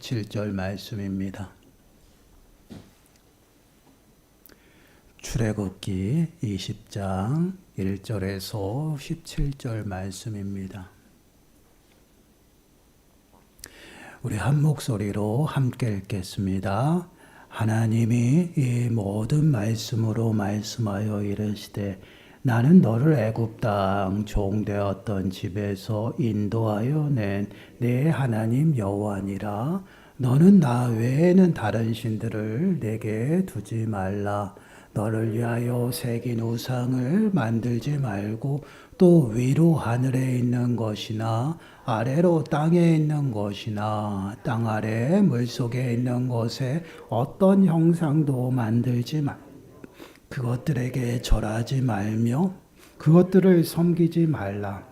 17절 말씀입니다. 출애굽기 20장 1절에서 17절 말씀입니다. 우리 한 목소리로 함께 읽겠습니다. 하나님이 이 모든 말씀으로 말씀하여 이르시되 나는 너를 애굽 땅 종되었던 집에서 인도하여 낸 내 하나님 여호와니라. 너는 나 외에는 다른 신들을 내게 두지 말라. 너를 위하여 새긴 우상을 만들지 말고 또 위로 하늘에 있는 것이나 아래로 땅에 있는 것이나 땅 아래 물속에 있는 것에 어떤 형상도 만들지 말. 그것들에게 절하지 말며 그것들을 섬기지 말라.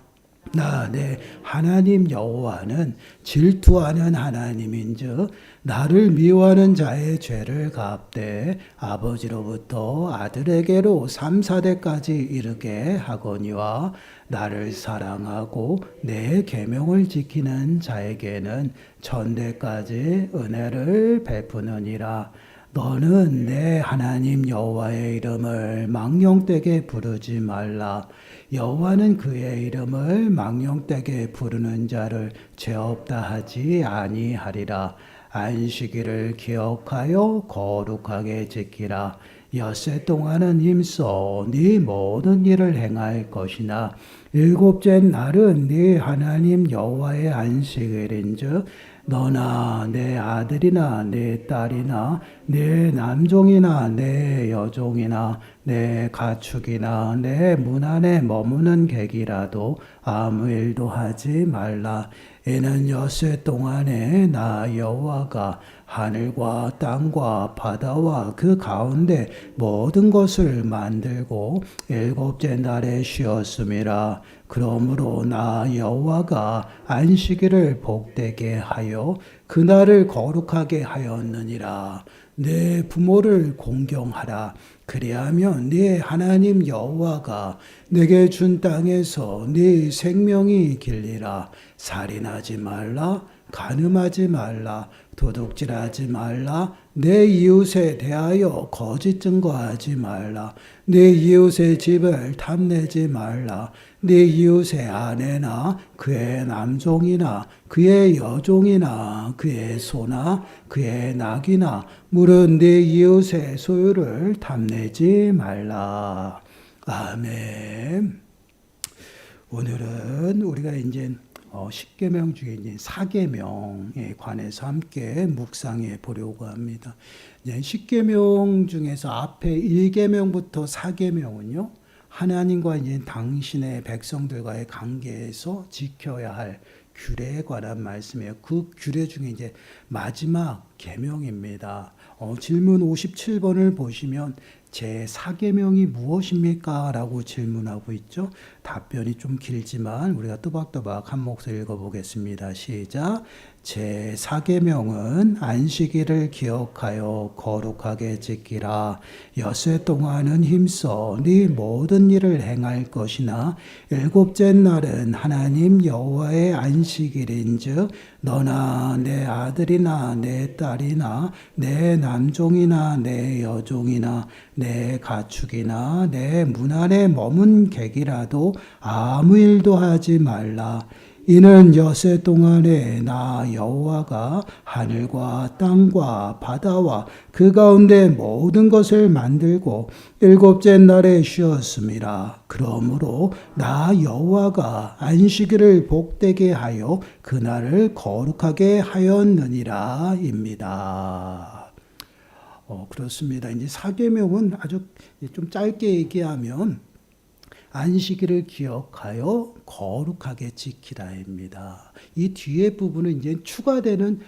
나 내 하나님 여호와는 질투하는 하나님인즉 나를 미워하는 자의 죄를 갚되 아버지로부터 아들에게로 3, 4대까지 이르게 하거니와 나를 사랑하고 내 계명을 지키는 자에게는 천대까지 은혜를 베푸느니라. 너는 내 하나님 여호와의 이름을 망령되게 부르지 말라. 여호와는 그의 이름을 망령되게 부르는 자를 죄 없다 하지 아니하리라. 안식일을 기억하여 거룩하게 지키라. 엿새 동안은 힘써 네 모든 일을 행할 것이나 일곱째 날은 네 하나님 여호와의 안식일인즉 너나 내 아들이나 내 딸이나 내 남종이나 내 여종이나 내 가축이나 내 문 안에 머무는 객이라도 아무 일도 하지 말라. 이는 엿새 동안에 나 여호와가 하늘과 땅과 바다와 그 가운데 모든 것을 만들고 일곱째 날에 쉬었음이라. 그러므로 나 여호와가 안식일을 복되게 하여 그날을 거룩하게 하였느니라. 내 부모를 공경하라. 그리하면 네 하나님 여호와가 내게 준 땅에서 네 생명이 길리라. 살인하지 말라. 간음하지 말라. 도둑질하지 말라. 내 이웃에 대하여 거짓 증거하지 말라. 내 이웃의 집을 탐내지 말라. 내 이웃의 아내나 그의 남종이나 그의 여종이나 그의 소나 그의 낙이나 물은 내 이웃의 소유를 탐내지 말라. 아멘. 오늘은 우리가 이제 10계명 중에 이제 4계명에 관해서 함께 묵상해 보려고 합니다. 이제 10계명 중에서 앞에 1계명부터 4계명은요. 하나님과 이제 당신의 백성들과의 관계에서 지켜야 할 규례에 관한 말씀이에요. 그 규례 중에 이제 마지막 계명입니다. 질문 57번을 보시면 제 4계명이 무엇입니까? 라고 질문하고 있죠. 답변이 좀 길지만 우리가 또박또박 한 목소리 읽어보겠습니다. 시작. 제 4계명은 안식일을 기억하여 거룩하게 지키라. 엿새 동안은 힘써 네 모든 일을 행할 것이나 일곱째 날은 하나님 여호와의 안식일인즉 너나 내 아들이나 내 딸이나 내 남종이나 내 여종이나 내 가축이나 내 문 안에 머문 객이라도 아무 일도 하지 말라. 이는 엿새 동안에 나 여호와가 하늘과 땅과 바다와 그 가운데 모든 것을 만들고 일곱째 날에 쉬었음이라. 그러므로 나 여호와가 안식일을 복되게 하여 그날을 거룩하게 하였느니라 입니다. 그렇습니다. 이제 4계명은 아주 좀 짧게 얘기하면 안식일을 기억하여 거룩하게 지키라입니다. 이 뒤에 부분은 이제 추가되는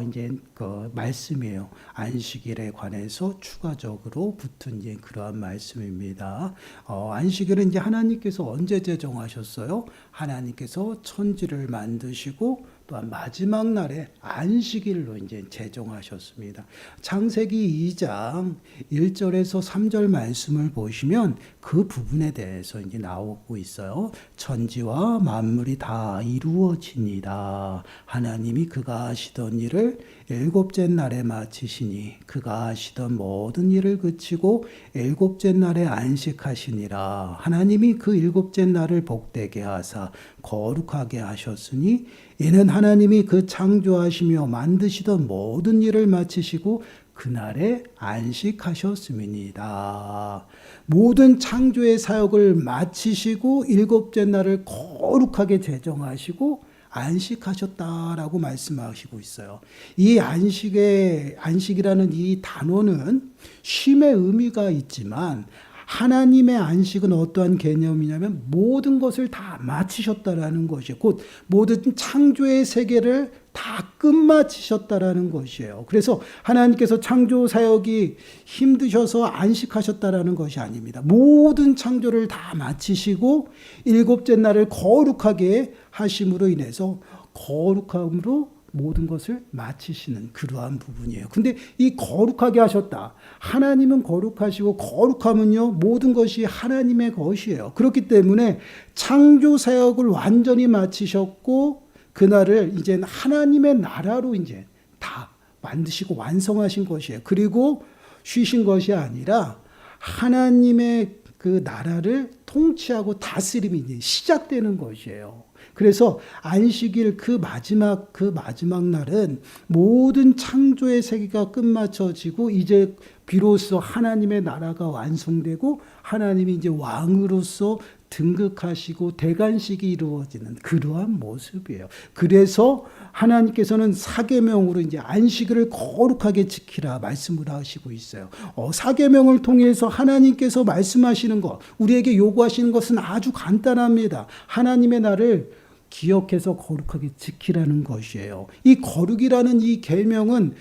이제 그 말씀이에요. 안식일에 관해서 추가적으로 붙은 이제 그러한 말씀입니다. 안식일은 이제 하나님께서 언제 제정하셨어요? 하나님께서 천지를 만드시고 또한 마지막 날에 안식일로 이제 제정하셨습니다. 창세기 2장 1절에서 3절 말씀을 보시면 그 부분에 대해서 이제 나오고 있어요. 천지와 만물이 다 이루어지니라. 하나님이 그가 하시던 일을 일곱째 날에 마치시니 그가 하시던 모든 일을 그치고 일곱째 날에 안식하시니라. 하나님이 그 일곱째 날을 복되게 하사 거룩하게 하셨으니 이는 하나님이 그 창조하시며 만드시던 모든 일을 마치시고 그날에 안식하셨음이니이다. 모든 창조의 사역을 마치시고 일곱째 날을 거룩하게 제정하시고 안식하셨다라고 말씀하시고 있어요. 이 안식이라는 이 단어는 쉼의 의미가 있지만 하나님의 안식은 어떠한 개념이냐면 모든 것을 다 마치셨다라는 것이에요. 곧 모든 창조의 세계를 다 끝마치셨다라는 것이에요. 그래서 하나님께서 창조 사역이 힘드셔서 안식하셨다라는 것이 아닙니다. 모든 창조를 다 마치시고 일곱째 날을 거룩하게 하심으로 인해서 거룩함으로 모든 것을 마치시는 그러한 부분이에요. 근데 이 거룩하게 하셨다. 하나님은 거룩하시고 거룩함은요 모든 것이 하나님의 것이에요. 그렇기 때문에 창조 사역을 완전히 마치셨고 그날을 이제 하나님의 나라로 이제 다 만드시고 완성하신 것이에요. 그리고 쉬신 것이 아니라 하나님의 그 나라를 통치하고 다스림이 이제 시작되는 것이에요. 그래서 안식일 그 마지막 날은 모든 창조의 세계가 끝마쳐지고 이제 비로소 하나님의 나라가 완성되고 하나님이 이제 왕으로서 등극하시고 대관식이 이루어지는 그러한 모습이에요. 그래서 하나님께서는 사계명으로 이제 안식일을 거룩하게 지키라 말씀을 하시고 있어요. 사계명을 통해서 하나님께서 말씀하시는 것, 우리에게 요구하시는 것은 아주 간단합니다. 하나님의 날을 기억해서 거룩하게 지키라는 것이에요. 이 거룩이라는 이 계명은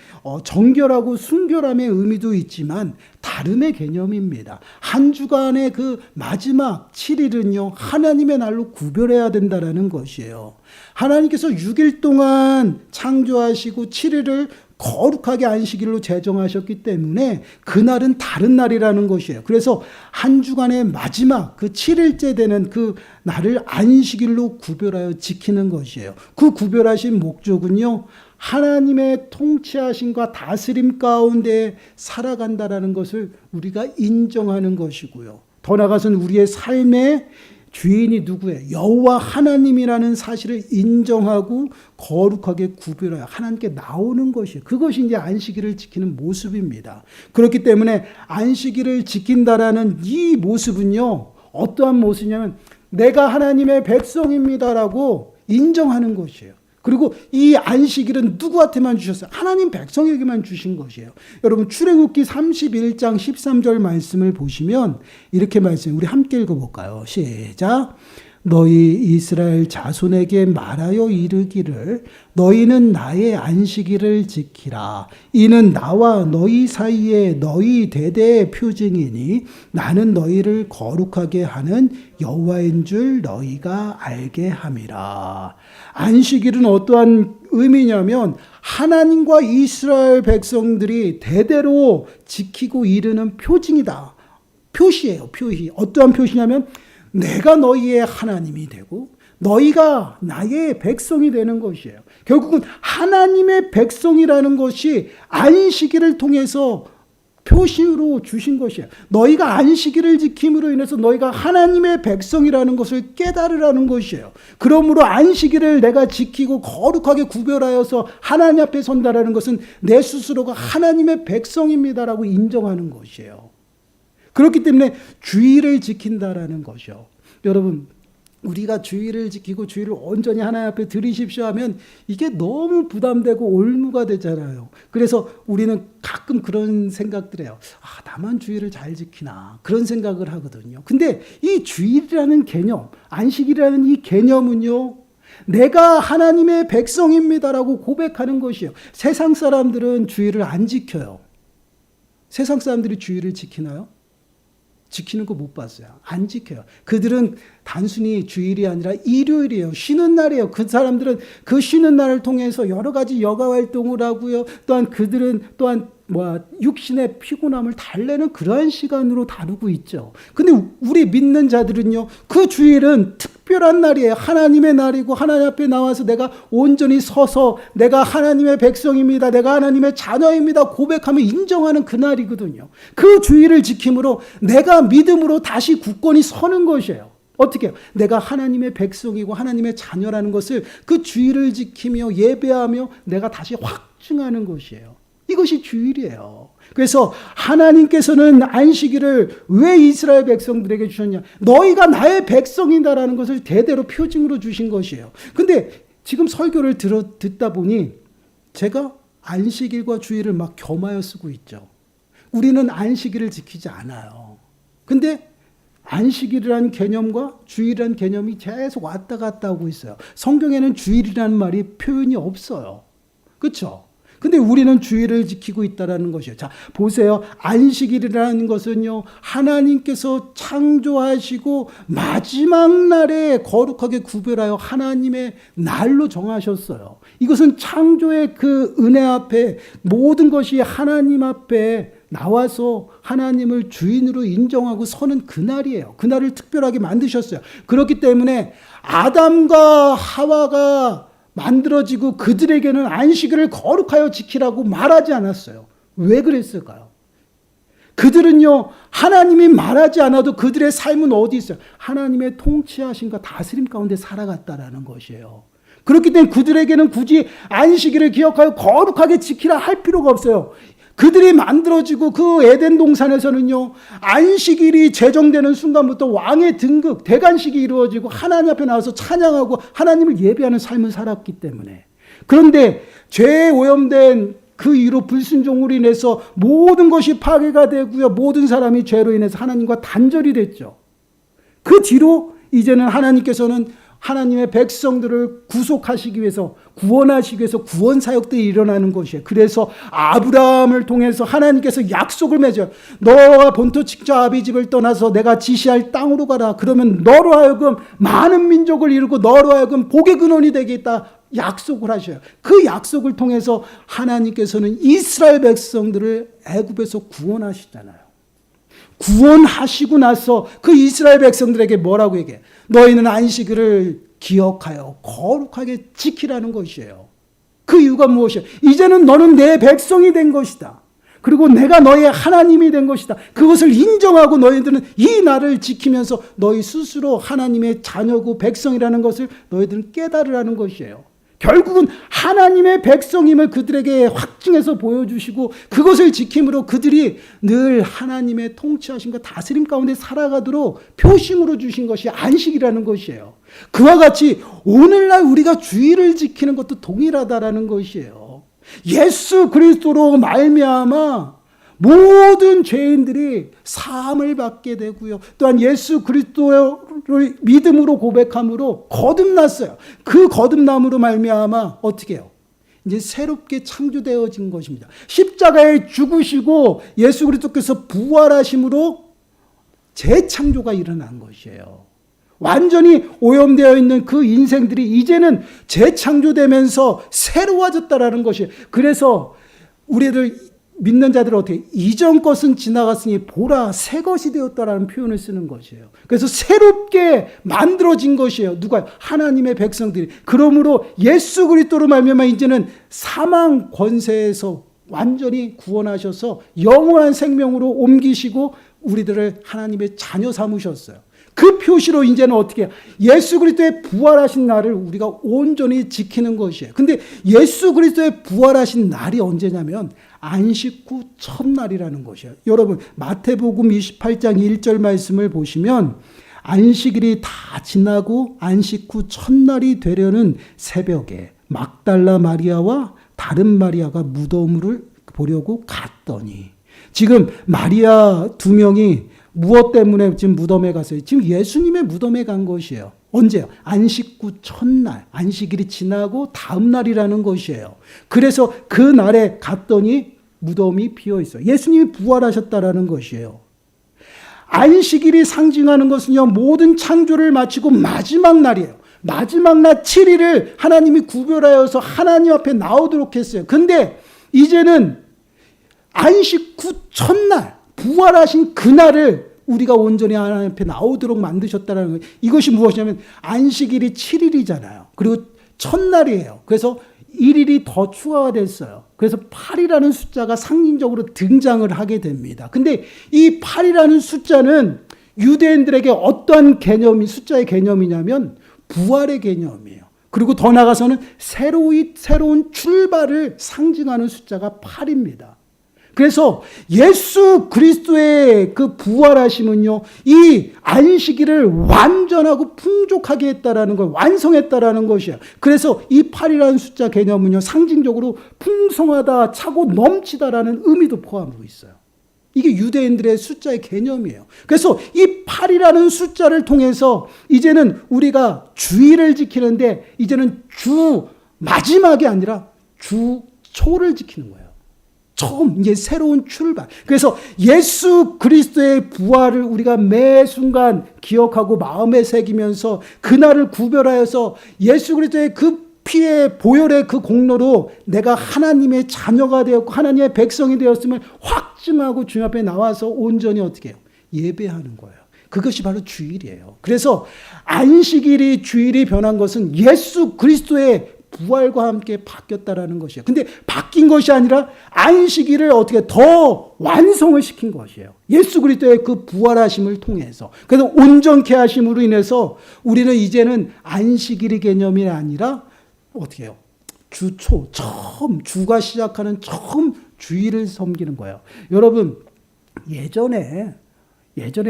정결하고 순결함의 의미도 있지만 다름의 개념입니다. 한 주간의 그 마지막 7일은요 하나님의 날로 구별해야 된다는 것이에요. 하나님께서 6일 동안 창조하시고 7일을 거룩하게 안식일로 제정하셨기 때문에 그날은 다른 날이라는 것이에요. 그래서 한 주간의 마지막 그 7일째 되는 그 날을 안식일로 구별하여 지키는 것이에요. 그 구별하신 목적은요 하나님의 통치하심과 다스림 가운데 살아간다라는 것을 우리가 인정하는 것이고요. 더 나아가서는 우리의 삶의 주인이 누구예요? 여호와 하나님이라는 사실을 인정하고 거룩하게 구별하여 하나님께 나오는 것이에요. 그것이 이제 안식일을 지키는 모습입니다. 그렇기 때문에 안식일을 지킨다라는 이 모습은요, 어떠한 모습이냐면 내가 하나님의 백성입니다라고 인정하는 것이에요. 그리고 이 안식일은 누구한테만 주셨어요? 하나님 백성에게만 주신 것이에요. 여러분 출애굽기 31장 13절 말씀을 보시면 이렇게 말씀해요. 우리 함께 읽어볼까요? 시작. 너희 이스라엘 자손에게 말하여 이르기를 너희는 나의 안식일을 지키라. 이는 나와 너희 사이에 너희 대대의 표징이니 나는 너희를 거룩하게 하는 여호와인 줄 너희가 알게 함이라. 안식일은 어떠한 의미냐면 하나님과 이스라엘 백성들이 대대로 지키고 이르는 표징이다. 표시예요. 표시. 어떠한 표시냐면 내가 너희의 하나님이 되고 너희가 나의 백성이 되는 것이에요. 결국은 하나님의 백성이라는 것이 안식일을 통해서 표시로 주신 것이에요. 너희가 안식일을 지킴으로 인해서 너희가 하나님의 백성이라는 것을 깨달으라는 것이에요. 그러므로 안식일을 내가 지키고 거룩하게 구별하여서 하나님 앞에 선다라는 것은 내 스스로가 하나님의 백성입니다라고 인정하는 것이에요. 그렇기 때문에 주일을 지킨다라는 것이요. 여러분, 우리가 주일을 지키고 주일을 온전히 하나님 앞에 드리십시오 하면 이게 너무 부담되고 올무가 되잖아요. 그래서 우리는 가끔 그런 생각들 해요. 나만 주일을 잘 지키나 그런 생각을 하거든요. 근데 이 주일이라는 개념, 안식이라는 이 개념은요, 내가 하나님의 백성입니다라고 고백하는 것이에요. 세상 사람들은 주일을 안 지켜요. 세상 사람들이 주일을 지키나요? 지키는 거 못 봤어요. 안 지켜요. 그들은 단순히 주일이 아니라 일요일이에요. 쉬는 날이에요. 그 사람들은 그 쉬는 날을 통해서 여러 가지 여가 활동을 하고요. 또한 그들은 또한 육신의 피곤함을 달래는 그러한 시간으로 다루고 있죠. 근데 우리 믿는 자들은요, 그 주일은 특별한 날이에요. 하나님의 날이고 하나님 앞에 나와서 내가 온전히 서서 내가 하나님의 백성입니다. 내가 하나님의 자녀입니다. 고백하며 인정하는 그 날이거든요. 그 주일을 지킴으로 내가 믿음으로 다시 굳건히 서는 것이에요. 어떻게 해요? 내가 하나님의 백성이고 하나님의 자녀라는 것을 그 주일을 지키며 예배하며 내가 다시 확증하는 것이에요. 이것이 주일이에요. 그래서 하나님께서는 안식일을 왜 이스라엘 백성들에게 주셨냐? 너희가 나의 백성이다라는 것을 대대로 표징으로 주신 것이에요. 근데 지금 설교를 듣다 보니 제가 안식일과 주일을 막 겸하여 쓰고 있죠. 우리는 안식일을 지키지 않아요. 근데 안식일이라는 개념과 주일이라는 개념이 계속 왔다 갔다 하고 있어요. 성경에는 주일이라는 말이 표현이 없어요. 그렇죠? 근데 우리는 주일을 지키고 있다는 것이에요. 자, 보세요. 안식일이라는 것은요, 하나님께서 창조하시고 마지막 날에 거룩하게 구별하여 하나님의 날로 정하셨어요. 이것은 창조의 그 은혜 앞에 모든 것이 하나님 앞에 나와서 하나님을 주인으로 인정하고 서는 그날이에요. 그날을 특별하게 만드셨어요. 그렇기 때문에 아담과 하와가 만들어지고 그들에게는 안식일을 거룩하여 지키라고 말하지 않았어요. 왜 그랬을까요? 그들은요, 하나님이 말하지 않아도 그들의 삶은 어디 있어요? 하나님의 통치하심과 다스림 가운데 살아갔다라는 것이에요. 그렇기 때문에 그들에게는 굳이 안식일을 기억하여 거룩하게 지키라 할 필요가 없어요. 그들이 만들어지고 그 에덴 동산에서는요, 안식일이 제정되는 순간부터 왕의 등극, 대관식이 이루어지고 하나님 앞에 나와서 찬양하고 하나님을 예배하는 삶을 살았기 때문에. 그런데 죄에 오염된 그 이후로 불순종으로 인해서 모든 것이 파괴가 되고요, 모든 사람이 죄로 인해서 하나님과 단절이 됐죠. 그 뒤로 이제는 하나님께서는 하나님의 백성들을 구속하시기 위해서, 구원하시기 위해서 구원 사역들이 일어나는 것이에요. 그래서 아브라함을 통해서 하나님께서 약속을 맺어요. 너와 본토 직접 아비 집을 떠나서 내가 지시할 땅으로 가라. 그러면 너로 하여금 많은 민족을 이루고 너로 하여금 복의 근원이 되겠다. 약속을 하셔요. 그 약속을 통해서 하나님께서는 이스라엘 백성들을 애굽에서 구원하시잖아요. 구원하시고 나서 그 이스라엘 백성들에게 뭐라고 얘기해요? 너희는 안식일을 기억하여 거룩하게 지키라는 것이에요. 그 이유가 무엇이에요? 이제는 너는 내 백성이 된 것이다. 그리고 내가 너의 하나님이 된 것이다. 그것을 인정하고 너희들은 이 날을 지키면서 너희 스스로 하나님의 자녀고 백성이라는 것을 너희들은 깨달으라는 것이에요. 결국은 하나님의 백성임을 그들에게 확증해서 보여주시고 그것을 지킴으로 그들이 늘 하나님의 통치하심과 다스림 가운데 살아가도록 표징으로 주신 것이 안식이라는 것이에요. 그와 같이 오늘날 우리가 주일을 지키는 것도 동일하다라는 것이에요. 예수 그리스도로 말미암아 모든 죄인들이 사함을 받게 되고요. 또한 예수 그리스도를 믿음으로 고백함으로 거듭났어요. 그 거듭남으로 말미암아 어떻게 해요? 이제 새롭게 창조되어진 것입니다. 십자가에 죽으시고 예수 그리스도께서 부활하심으로 재창조가 일어난 것이에요. 완전히 오염되어 있는 그 인생들이 이제는 재창조되면서 새로워졌다라는 것이에요. 그래서 우리들 믿는 자들은 어떻게 이전 것은 지나갔으니 보라 새 것이 되었다라는 표현을 쓰는 것이에요. 그래서 새롭게 만들어진 것이에요. 누가요? 하나님의 백성들이. 그러므로 예수 그리스도로 말미암아 이제는 사망 권세에서 완전히 구원하셔서 영원한 생명으로 옮기시고 우리들을 하나님의 자녀 삼으셨어요. 그 표시로 이제는 어떻게 해요? 예수 그리스도의 부활하신 날을 우리가 온전히 지키는 것이에요. 근데 예수 그리스도의 부활하신 날이 언제냐면 안식 후 첫날이라는 것이에요. 여러분 마태복음 28장 1절 말씀을 보시면 안식일이 다 지나고 안식 후 첫날이 되려는 새벽에 막달라 마리아와 다른 마리아가 무덤을 보려고 갔더니, 지금 마리아 두 명이 무엇 때문에 지금 무덤에 갔어요? 지금 예수님의 무덤에 간 것이에요. 언제요? 안식 후 첫날, 안식일이 지나고 다음 날이라는 것이에요. 그래서 그 날에 갔더니 무덤이 비어 있어요. 예수님이 부활하셨다라는 것이에요. 안식일이 상징하는 것은요, 모든 창조를 마치고 마지막 날이에요. 마지막 날 7일을 하나님이 구별하여서 하나님 앞에 나오도록 했어요. 근데 이제는 안식 후 첫날, 부활하신 그날을 우리가 온전히 하나님 앞에 나오도록 만드셨다는 거예요. 이것이 무엇이냐면 안식일이 7일이잖아요. 그리고 첫날이에요. 그래서 1일이 더 추가가 됐어요. 그래서 8이라는 숫자가 상징적으로 등장을 하게 됩니다. 근데 이 8이라는 숫자는 유대인들에게 어떠한 개념이, 숫자의 개념이냐면 부활의 개념이에요. 그리고 더 나아가서는 새로운 출발을 상징하는 숫자가 8입니다. 그래서 예수 그리스도의 그 부활하심은요, 이 안식일을 완전하고 풍족하게 했다라는 걸, 완성했다라는 것이에요. 그래서 이 8이라는 숫자 개념은요, 상징적으로 풍성하다, 차고 넘치다라는 의미도 포함하고 있어요. 이게 유대인들의 숫자의 개념이에요. 그래서 이 8이라는 숫자를 통해서 이제는 우리가 주일을 지키는데, 이제는 주 마지막이 아니라 주 초를 지키는 거예요. 처음, 이제 새로운 출발. 그래서 예수 그리스도의 부활을 우리가 매 순간 기억하고 마음에 새기면서 그날을 구별하여서 예수 그리스도의 그 피의 보혈의 그 공로로 내가 하나님의 자녀가 되었고 하나님의 백성이 되었음을 확증하고 주님 앞에 나와서 온전히 어떻게 해요? 예배하는 거예요. 그것이 바로 주일이에요. 그래서 안식일이 주일이 변한 것은 예수 그리스도의 부활과 함께 바뀌었다라는 것이에요. 근데 바뀐 것이 아니라 안식일을 어떻게 더 완성을 시킨 것이에요. 예수 그리스도의 그 부활하심을 통해서. 그래서 온전케 하심으로 인해서 우리는 이제는 안식일의 개념이 아니라 어떻게 해요? 주초, 처음, 주가 시작하는 처음 주일을 섬기는 거예요. 여러분, 예전에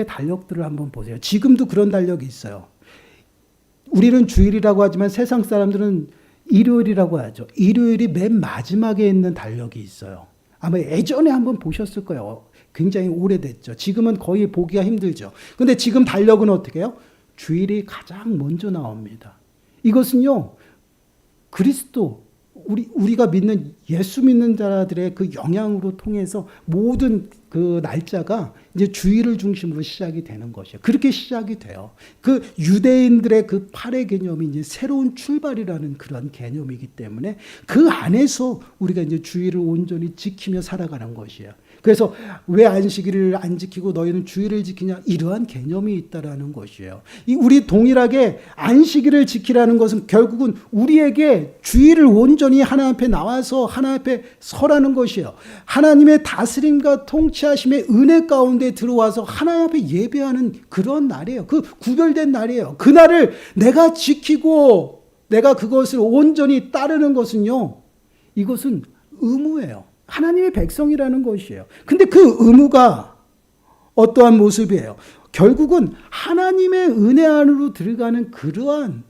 달력들을 한번 보세요. 지금도 그런 달력이 있어요. 우리는 주일이라고 하지만 세상 사람들은 일요일이라고 하죠. 일요일이 맨 마지막에 있는 달력이 있어요. 아마 예전에 한번 보셨을 거예요. 굉장히 오래됐죠. 지금은 거의 보기가 힘들죠. 근데 지금 달력은 어떻게 해요? 주일이 가장 먼저 나옵니다. 이것은요, 그리스도, 우리가 믿는 예수 믿는 자들의 그 영향으로 통해서 모든 그 날짜가 이제 주일을 중심으로 시작이 되는 것이에요. 그렇게 시작이 돼요. 그 유대인들의 그 8의 개념이 이제 새로운 출발이라는 그런 개념이기 때문에 그 안에서 우리가 이제 주일을 온전히 지키며 살아가는 것이에요. 그래서 왜 안식일을 안 지키고 너희는 주일을 지키냐? 이러한 개념이 있다라는 것이에요. 우리 동일하게 안식일을 지키라는 것은 결국은 우리에게 주일을 온전히 하나님 앞에 나와서 하나님 앞에 서라는 것이에요. 하나님의 다스림과 통치하심의 은혜 가운데 들어와서 하나님 앞에 예배하는 그런 날이에요. 그 구별된 날이에요. 그 날을 내가 지키고 내가 그것을 온전히 따르는 것은요, 이것은 의무예요. 하나님의 백성이라는 것이에요. 근데 그 의무가 어떠한 모습이에요? 결국은 하나님의 은혜 안으로 들어가는 그러한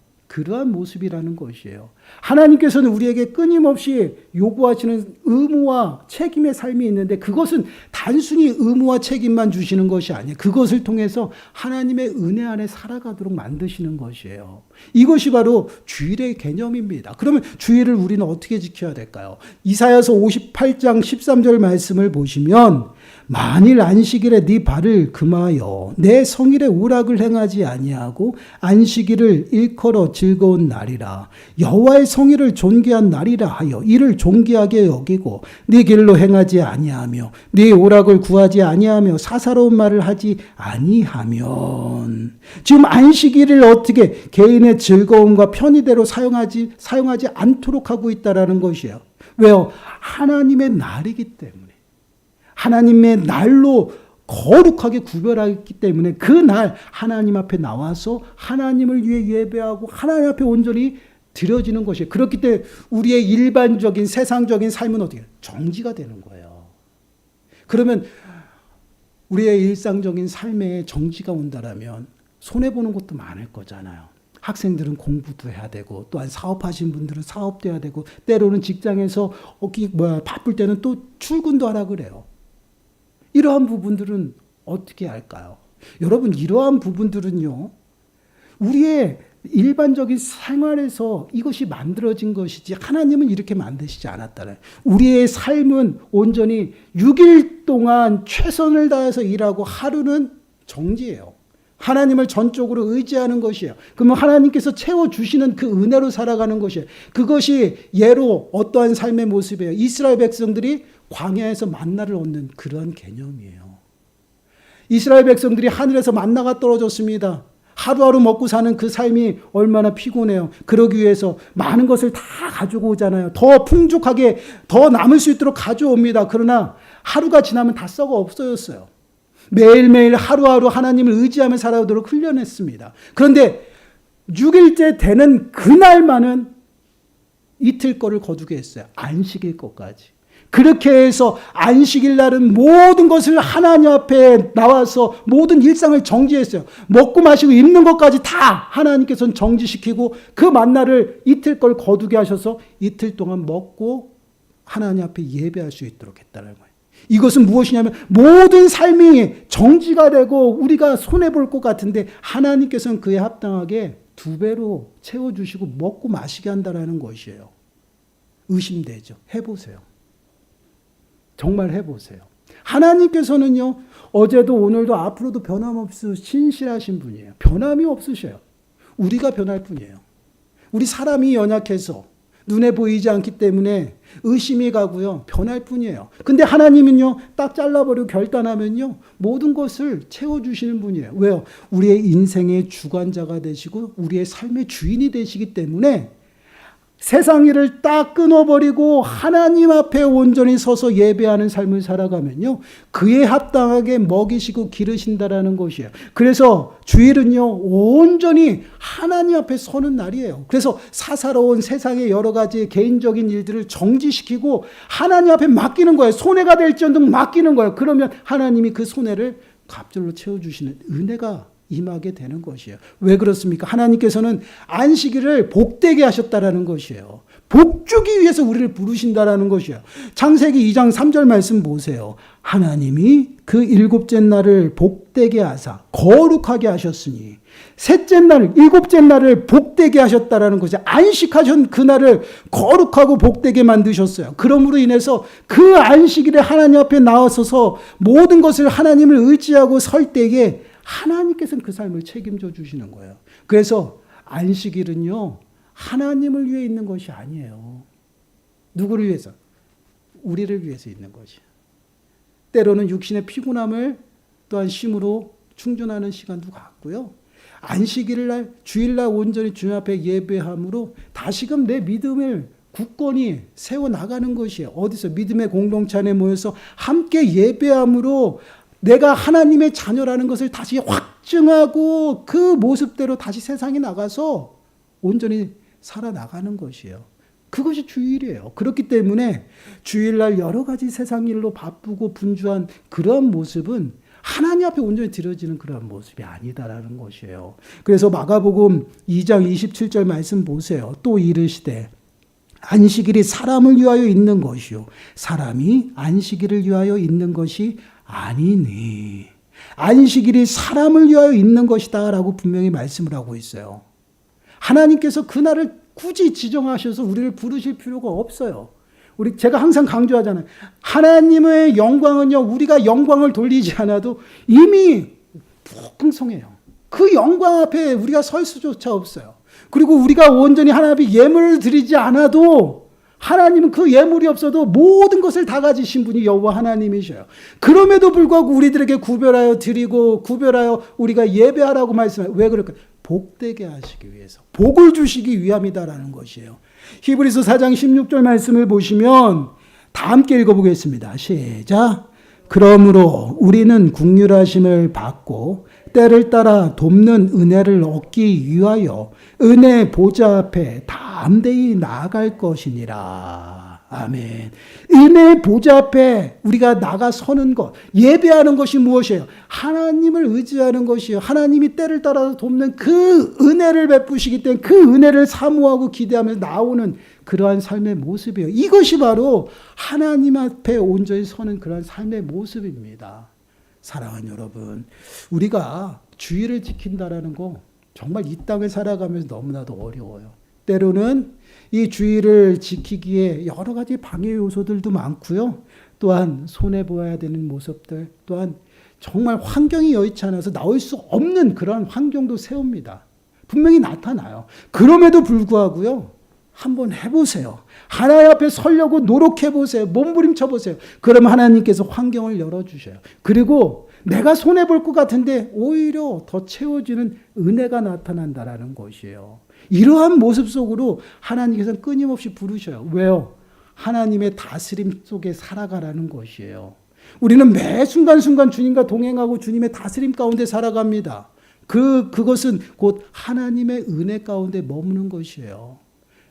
모습이라는 것이에요. 하나님께서는 우리에게 끊임없이 요구하시는 의무와 책임의 삶이 있는데 그것은 단순히 의무와 책임만 주시는 것이 아니에요. 그것을 통해서 하나님의 은혜 안에 살아가도록 만드시는 것이에요. 이것이 바로 주일의 개념입니다. 그러면 주일을 우리는 어떻게 지켜야 될까요? 이사야서 58장 13절 말씀을 보시면 만일 안식일에 네 발을 금하여 내 성일의 오락을 행하지 아니하고 안식일을 일컬어 즐거운 날이라 여호와의 성일을 존귀한 날이라 하여 이를 존귀하게 여기고 네 길로 행하지 아니하며 네 오락을 구하지 아니하며 사사로운 말을 하지 아니하면 지금 안식일을 어떻게 개인의 즐거움과 편의대로 사용하지 않도록 하고 있다라는 것이에요. 왜요? 하나님의 날이기 때문에. 하나님의 날로 거룩하게 구별하기 때문에 그 날 하나님 앞에 나와서 하나님을 위해 예배하고 하나님 앞에 온전히 드려지는 것이에요. 그렇기 때문에 우리의 일반적인 세상적인 삶은 어떻게 해요? 정지가 되는 거예요. 그러면 우리의 일상적인 삶에 정지가 온다라면 손해보는 것도 많을 거잖아요. 학생들은 공부도 해야 되고 또한 사업하신 분들은 사업도 해야 되고 때로는 직장에서 바쁠 때는 또 출근도 하라 그래요. 이러한 부분들은 어떻게 할까요? 여러분, 이러한 부분들은요, 우리의 일반적인 생활에서 이것이 만들어진 것이지 하나님은 이렇게 만드시지 않았다는. 우리의 삶은 온전히 6일 동안 최선을 다해서 일하고 하루는 정지예요. 하나님을 전적으로 의지하는 것이에요. 그러면 하나님께서 채워주시는 그 은혜로 살아가는 것이에요. 그것이 예로 어떠한 삶의 모습이에요. 이스라엘 백성들이 광야에서 만나를 얻는 그런 개념이에요. 이스라엘 백성들이 하늘에서 만나가 떨어졌습니다. 하루하루 먹고 사는 그 삶이 얼마나 피곤해요. 그러기 위해서 많은 것을 다 가지고 오잖아요. 더 풍족하게 더 남을 수 있도록 가져옵니다. 그러나 하루가 지나면 다 썩어 없어졌어요. 매일매일 하루하루 하나님을 의지하며 살아오도록 훈련했습니다. 그런데 6일째 되는 그날만은 이틀 거를 거두게 했어요. 안식일 것까지. 그렇게 해서 안식일 날은 모든 것을 하나님 앞에 나와서 모든 일상을 정지했어요. 먹고 마시고 입는 것까지 다 하나님께서는 정지시키고 그 만나를 이틀 걸 거두게 하셔서 이틀 동안 먹고 하나님 앞에 예배할 수 있도록 했다는 거예요. 이것은 무엇이냐면 모든 삶이 정지가 되고 우리가 손해볼 것 같은데 하나님께서는 그에 합당하게 2배로 채워주시고 먹고 마시게 한다는 것이에요. 의심되죠. 해보세요. 정말 해보세요. 하나님께서는요, 어제도 오늘도 앞으로도 변함없이 신실하신 분이에요. 변함이 없으셔요. 우리가 변할 뿐이에요. 우리 사람이 연약해서 눈에 보이지 않기 때문에 의심이 가고요. 변할 뿐이에요. 근데 하나님은요, 딱 잘라버리고 결단하면요, 모든 것을 채워주시는 분이에요. 왜요? 우리의 인생의 주관자가 되시고 우리의 삶의 주인이 되시기 때문에 세상 일을 딱 끊어버리고 하나님 앞에 온전히 서서 예배하는 삶을 살아가면요, 그에 합당하게 먹이시고 기르신다라는 것이에요. 그래서 주일은요, 온전히 하나님 앞에 서는 날이에요. 그래서 사사로운 세상의 여러 가지 개인적인 일들을 정지시키고 하나님 앞에 맡기는 거예요. 손해가 될지언정 맡기는 거예요. 그러면 하나님이 그 손해를 갑절로 채워주시는 은혜가 임하게 되는 것이에요. 왜 그렇습니까? 하나님께서는 안식일을 복되게 하셨다라는 것이에요. 복주기 위해서 우리를 부르신다라는 것이에요. 창세기 2장 3절 말씀 보세요. 하나님이 그 7째 날을 복되게 하사 거룩하게 하셨으니 셋째 날, 7째 날을 복되게 하셨다라는 것이죠. 안식하신 그날을 거룩하고 복되게 만드셨어요. 그러므로 인해서 그 안식일에 하나님 앞에 나와서서 모든 것을 하나님을 의지하고 설 때에 하나님께서는 그 삶을 책임져 주시는 거예요. 그래서 안식일은요, 하나님을 위해 있는 것이 아니에요. 누구를 위해서? 우리를 위해서 있는 것이에요. 때로는 육신의 피곤함을 또한 쉼으로 충전하는 시간도 갖고요. 안식일 날, 주일날 온전히 주님 앞에 예배함으로 다시금 내 믿음을 굳건히 세워나가는 것이에요. 어디서? 믿음의 공동체 안에 모여서 함께 예배함으로 내가 하나님의 자녀라는 것을 다시 확증하고 그 모습대로 다시 세상에 나가서 온전히 살아나가는 것이에요. 그것이 주일이에요. 그렇기 때문에 주일날 여러 가지 세상 일로 바쁘고 분주한 그런 모습은 하나님 앞에 온전히 드려지는 그런 모습이 아니다라는 것이에요. 그래서 마가복음 2장 27절 말씀 보세요. 또 이르시되 안식일이 사람을 위하여 있는 것이요 사람이 안식일을 위하여 있는 것이 아니니. 안식일이 사람을 위하여 있는 것이다 라고 분명히 말씀을 하고 있어요. 하나님께서 그날을 굳이 지정하셔서 우리를 부르실 필요가 없어요. 제가 항상 강조하잖아요. 하나님의 영광은요, 우리가 영광을 돌리지 않아도 이미 풍성해요. 그 영광 앞에 우리가 설 수조차 없어요. 그리고 우리가 온전히 하나님 앞에 예물을 드리지 않아도 하나님은 그 예물이 없어도 모든 것을 다 가지신 분이 여호와 하나님이셔요. 그럼에도 불구하고 우리들에게 구별하여 드리고 구별하여 우리가 예배하라고 말씀해요. 왜 그럴까요? 복되게 하시기 위해서. 복을 주시기 위함이다라는 것이에요. 히브리서 4장 16절 말씀을 보시면 다 함께 읽어보겠습니다. 시작. 그러므로 우리는 긍휼하심을 받고 때를 따라 돕는 은혜를 얻기 위하여 은혜 보좌 앞에 담대히 나아갈 것이니라. 아멘. 은혜 보좌 앞에 우리가 나가 서는 것, 예배하는 것이 무엇이에요? 하나님을 의지하는 것이에요. 하나님이 때를 따라서 돕는 그 은혜를 베푸시기 때문에 그 은혜를 사모하고 기대하면서 나오는 그러한 삶의 모습이에요. 이것이 바로 하나님 앞에 온전히 서는 그러한 삶의 모습입니다. 사랑하는 여러분, 우리가 주의를 지킨다라는 거 정말 이 땅을 살아가면서 너무나도 어려워요. 때로는 이 주의를 지키기에 여러 가지 방해 요소들도 많고요. 또한 손해보아야 되는 모습들, 또한 정말 환경이 여의치 않아서 나올 수 없는 그런 환경도 세웁니다. 분명히 나타나요. 그럼에도 불구하고요. 한번 해보세요. 하나님 앞에 서려고 노력해보세요. 몸부림쳐보세요. 그러면 하나님께서 환경을 열어주셔요. 그리고 내가 손해볼 것 같은데 오히려 더 채워지는 은혜가 나타난다라는 것이에요. 이러한 모습 속으로 하나님께서는 끊임없이 부르셔요. 왜요? 하나님의 다스림 속에 살아가라는 것이에요. 우리는 매 순간순간 주님과 동행하고 주님의 다스림 가운데 살아갑니다. 그것은 곧 하나님의 은혜 가운데 머무는 것이에요.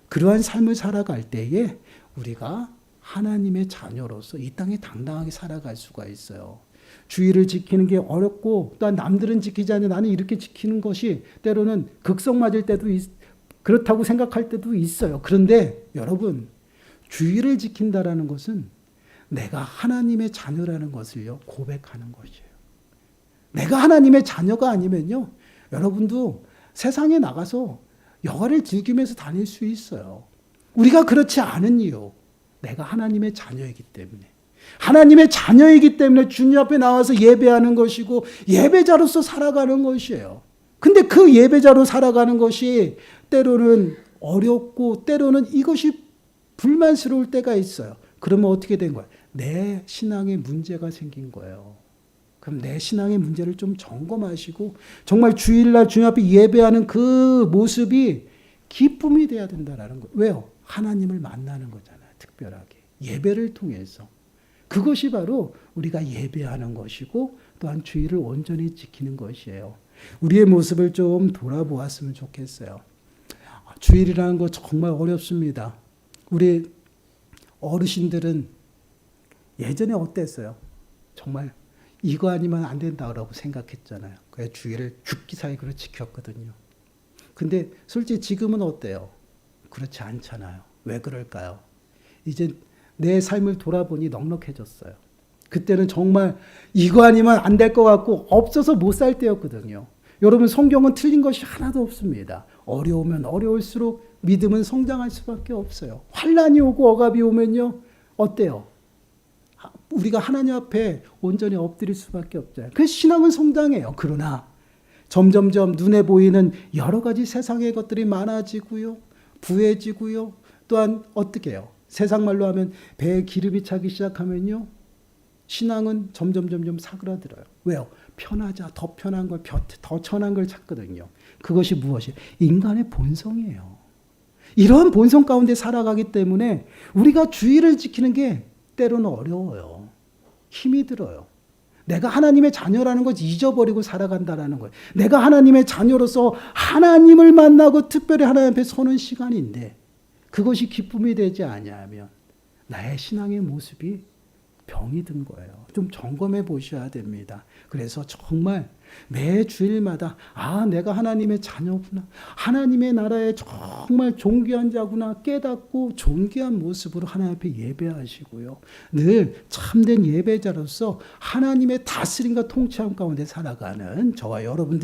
그러한 삶을 살아갈 때에 우리가 하나님의 자녀로서 이 땅에 당당하게 살아갈 수가 있어요. 주의를 지키는 게 어렵고 또한 남들은 지키지 않는데 나는 이렇게 지키는 것이 때로는 극성 맞을 때도 그렇다고 생각할 때도 있어요. 그런데 여러분, 주의를 지킨다라는 것은 내가 하나님의 자녀라는 것을요 고백하는 것이에요. 내가 하나님의 자녀가 아니면요 여러분도 세상에 나가서 여가를 즐기면서 다닐 수 있어요. 우리가 그렇지 않은 이유, 내가 하나님의 자녀이기 때문에. 하나님의 자녀이기 때문에 주님 앞에 나와서 예배하는 것이고 예배자로서 살아가는 것이에요. 근데 그 예배자로 살아가는 것이 때로는 어렵고 때로는 이것이 불만스러울 때가 있어요. 그러면 어떻게 된 거예요? 내 신앙에 문제가 생긴 거예요. 그럼 내 신앙의 문제를 좀 점검하시고 정말 주일날 주님 앞에 예배하는 그 모습이 기쁨이 돼야 된다는 거예요. 왜요? 하나님을 만나는 거잖아요. 특별하게. 예배를 통해서. 그것이 바로 우리가 예배하는 것이고 또한 주의를 온전히 지키는 것이에요. 우리의 모습을 좀 돌아보았으면 좋겠어요. 주일이라는 거 정말 어렵습니다. 우리 어르신들은 예전에 어땠어요? 정말 이거 아니면 안 된다고 생각했잖아요. 그래서 주의를 죽기사익으로 지켰거든요. 근데 솔직히 지금은 어때요? 그렇지 않잖아요. 왜 그럴까요? 이제 내 삶을 돌아보니 넉넉해졌어요. 그때는 정말 이거 아니면 안 될 것 같고 없어서 못 살 때였거든요. 여러분 성경은 틀린 것이 하나도 없습니다. 어려우면 어려울수록 믿음은 성장할 수밖에 없어요. 환난이 오고 억압이 오면요. 어때요? 우리가 하나님 앞에 온전히 엎드릴 수밖에 없잖아요. 그래서 신앙은 성장해요. 그러나 점점점 눈에 보이는 여러 가지 세상의 것들이 많아지고요. 부해지고요. 또한 어떻게 해요? 세상 말로 하면 배에 기름이 차기 시작하면요. 신앙은 점점 사그라들어요. 왜요? 편하자. 더 편한 걸, 더 천한 걸 찾거든요. 그것이 무엇이에요? 인간의 본성이에요. 이러한 본성 가운데 살아가기 때문에 우리가 주의를 지키는 게 때로는 어려워요. 힘이 들어요. 내가 하나님의 자녀라는 걸 잊어버리고 살아간다라는 거예요. 내가 하나님의 자녀로서 하나님을 만나고 특별히 하나님 앞에 서는 시간인데 그것이 기쁨이 되지 아니하면 나의 신앙의 모습이 병이 든 거예요. 좀 점검해 보셔야 됩니다. 그래서 정말 매 주일마다 내가 하나님의 자녀구나. 하나님의 나라에 정말 존귀한 자구나 깨닫고 존귀한 모습으로 하나님 앞에 예배하시고요. 늘 참된 예배자로서 하나님의 다스림과 통치함 가운데 살아가는 저와 여러분들